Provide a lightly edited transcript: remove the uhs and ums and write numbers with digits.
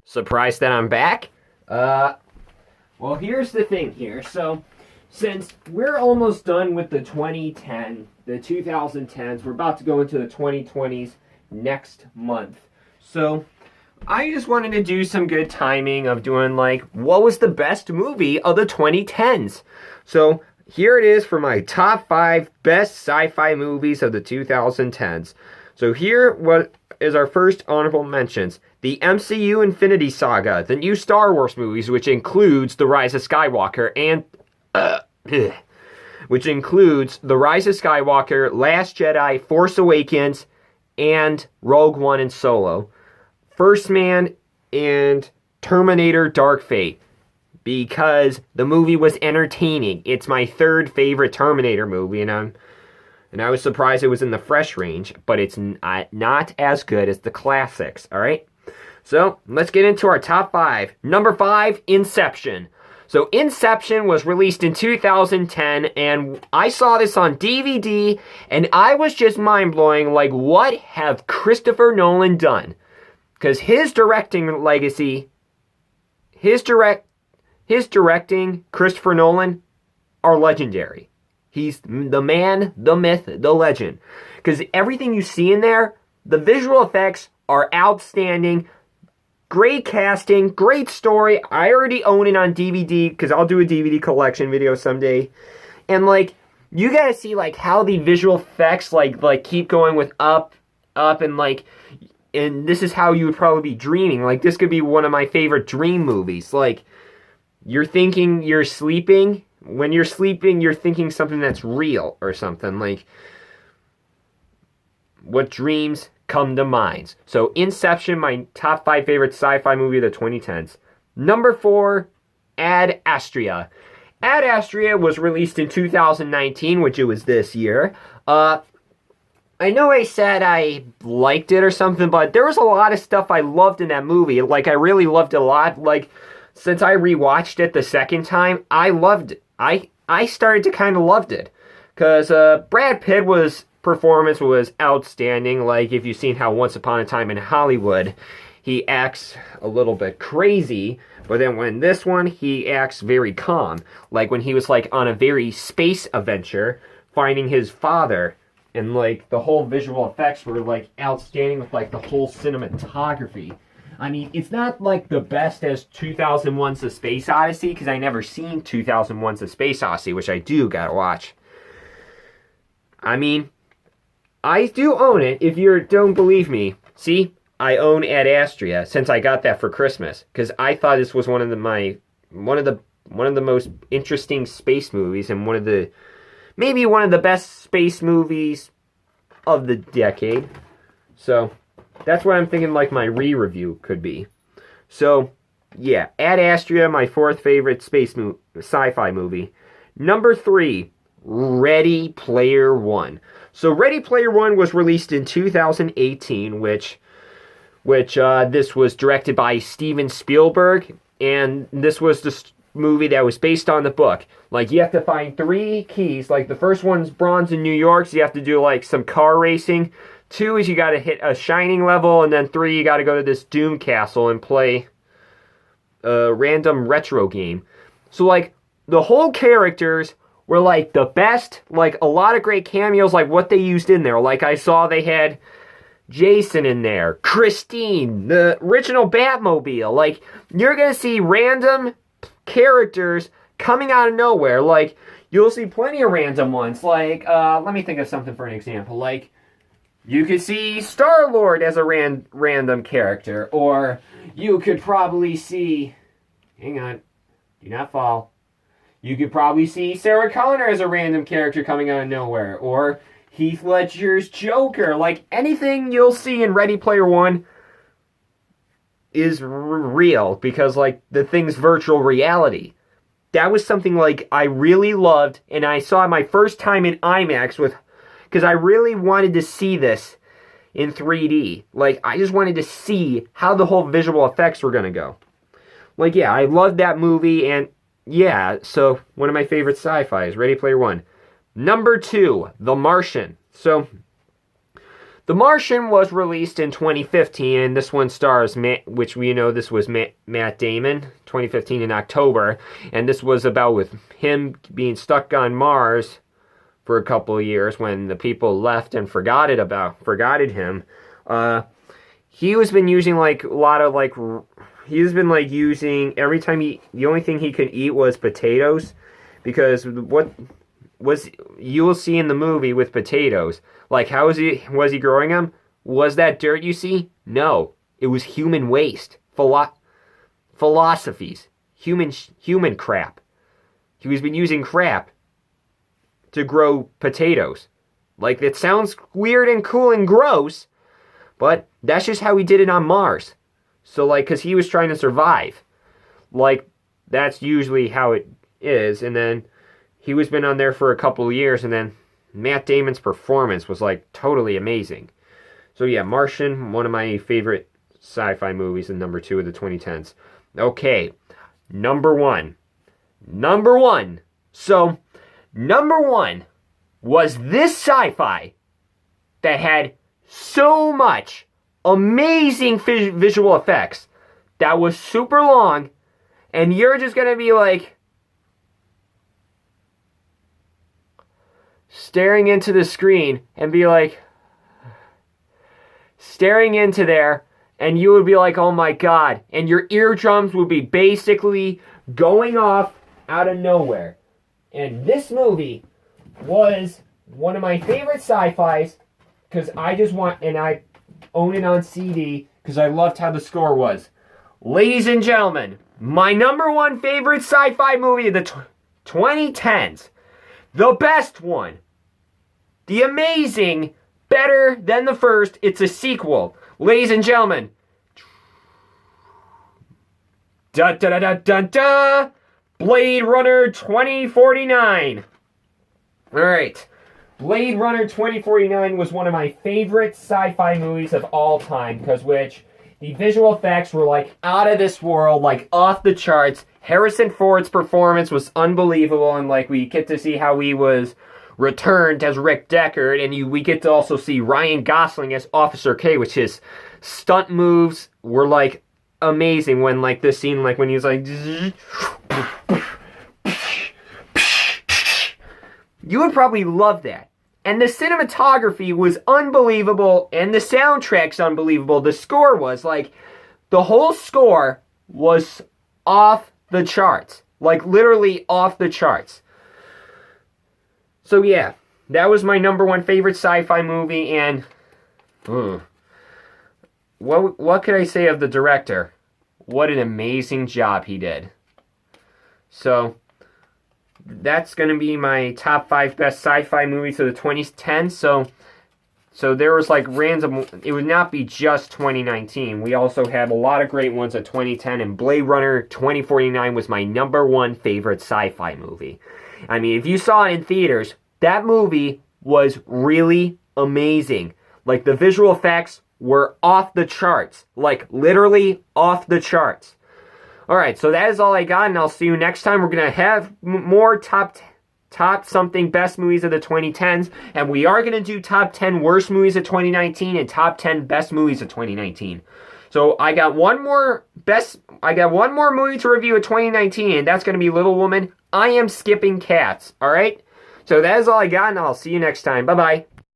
Surprised that I'm back? Well, here's the thing here. So, since we're almost done with the 2010s, we're about to go into the 2020s next month. So, I just wanted to do some good timing of doing, like, what was the best movie of the 2010s? So, here it is for my top 5 best sci-fi movies of the 2010s. So, here, what is our first honorable mentions. The MCU Infinity Saga, the new Star Wars movies, which includes The Rise of Skywalker and Last Jedi, Force Awakens, and Rogue One and Solo. First Man and Terminator Dark Fate, because the movie was entertaining. It's my third favorite Terminator movie, and I was surprised it was in the fresh range, but it's not as good as the classics, alright? So, let's get into our top 5. Number 5, Inception. So, Inception was released in 2010, and I saw this on DVD, and I was just mind-blowing, like, what have Christopher Nolan done? Because his directing legacy, his directing, Christopher Nolan, are legendary. He's the man, the myth, the legend. Because everything you see in there, the visual effects are outstanding. Great casting, great story. I already own it on DVD because I'll do a DVD collection video someday. And, like, you gotta see, like, how the visual effects, like keep going with up, and, like, and this is how you would probably be dreaming. Like, this could be one of my favorite dream movies. Like, you're thinking you're sleeping. When you're sleeping, you're thinking something that's real or something. Like, what dreams come to mind. So, Inception, my top 5 favorite sci-fi movie of the 2010s. Number 4, Ad Astra. Ad Astra was released in 2019, which it was this year. I know I said I liked it or something, but there was a lot of stuff I loved in that movie. Like, I really loved it a lot. Like, since I rewatched it the second time, I loved it. I started to kind of loved it. Because Brad Pitt's performance was outstanding. Like, if you've seen how Once Upon a Time in Hollywood, he acts a little bit crazy. But then when this one, he acts very calm. Like, when he was, like, on a very space adventure, finding his father. And, like, the whole visual effects were, like, outstanding with, like, the whole cinematography. I mean, it's not, like, the best as 2001's A Space Odyssey, because I never seen 2001's A Space Odyssey, which I do gotta watch. I mean, I do own it. If you don't believe me, see, I own Ad Astra since I got that for Christmas, because I thought this was one of the most interesting space movies, and maybe one of the best space movies of the decade. So, that's what I'm thinking, like, my re-review could be. So, yeah, Ad Astra, my 4th favorite sci-fi movie. Number 3, Ready Player One. So, Ready Player One was released in 2018, which this was directed by Steven Spielberg, and this was the movie that was based on the book. Like, you have to find 3 keys. Like, the first one's bronze in New York, so you have to do, like, some car racing. 2 is you gotta hit a Shining level, and then 3, you gotta go to this Doom Castle and play a random retro game. So, like, the whole characters were, like, the best. Like, a lot of great cameos, like, what they used in there. Like, I saw they had Jason in there, Christine, the original Batmobile. Like, you're gonna see random characters coming out of nowhere. Like, you'll see plenty of random ones. Like, let me think of something for an example. Like, you could see Star-Lord as a random character, or you could probably see, hang on, do not fall. You could probably see Sarah Connor as a random character coming out of nowhere, or Heath Ledger's Joker. Like, anything you'll see in Ready Player One is real, because, like, the thing's virtual reality. That was something, like, I really loved, and I saw it my first time in IMAX because I really wanted to see this in 3D. Like, I just wanted to see how the whole visual effects were going to go. Like, yeah, I loved that movie, and yeah, so one of my favorite sci-fi is Ready Player One. Number 2, The Martian. So, The Martian was released in 2015, and this one stars which we know this was Matt Damon, 2015 in October, and this was about with him being stuck on Mars for a couple of years when the people left and forgot him. He was been using like a lot of like he's been like using every time the only thing he could eat was potatoes, because what was you will see in the movie with potatoes, like how was he growing them? Was that dirt you see? No, it was human waste, philosophies, human crap. He was been using crap to grow potatoes. Like, it sounds weird and cool and gross, but that's just how he did it on Mars. So, like, because he was trying to survive. Like, that's usually how it is. And then he was been on there for a couple of years, and then Matt Damon's performance was, like, totally amazing. So, yeah, Martian, one of my favorite sci-fi movies, and number 2 of the 2010s. Okay, number one. So, number 1 was this sci-fi that had so much amazing visual effects that was super long, and you're just gonna be like staring into the screen and be like staring into there, and you would be like, oh my god, and your eardrums would be basically going off out of nowhere. And this movie was one of my favorite sci-fis, because I own it on CD because I loved how the score was. Ladies and gentlemen, my number 1 favorite sci-fi movie of the 2010s. The best one. The amazing, better than the first. It's a sequel. Ladies and gentlemen. Da da da da da da. Blade Runner 2049. Alright. Blade Runner 2049 was one of my favorite sci-fi movies of all time, because the visual effects were like out of this world, like off the charts. Harrison Ford's performance was unbelievable, and like we get to see how he was returned as Rick Deckard, and we get to also see Ryan Gosling as Officer K, which his stunt moves were like amazing when like this scene, like when he was like you would probably love that. And the cinematography was unbelievable, and the soundtrack's unbelievable. The score was, like, the whole score was off the charts. Like, literally off the charts. So, yeah, that was my number 1 favorite sci-fi movie, and what could I say of the director? What an amazing job he did. So, that's going to be my top 5 best sci-fi movies of the 2010s. So there was like random, it would not be just 2019. We also had a lot of great ones of 2010, and Blade Runner 2049 was my number 1 favorite sci-fi movie. I mean, if you saw it in theaters, that movie was really amazing. Like, the visual effects were off the charts. Like, literally off the charts. Alright, so that is all I got, and I'll see you next time. We're going to have more top something best movies of the 2010s, and we are going to do top 10 worst movies of 2019 and top 10 best movies of 2019. So I got one more movie to review of 2019, and that's going to be Little Woman. I am skipping Cats, alright? So that is all I got, and I'll see you next time. Bye-bye.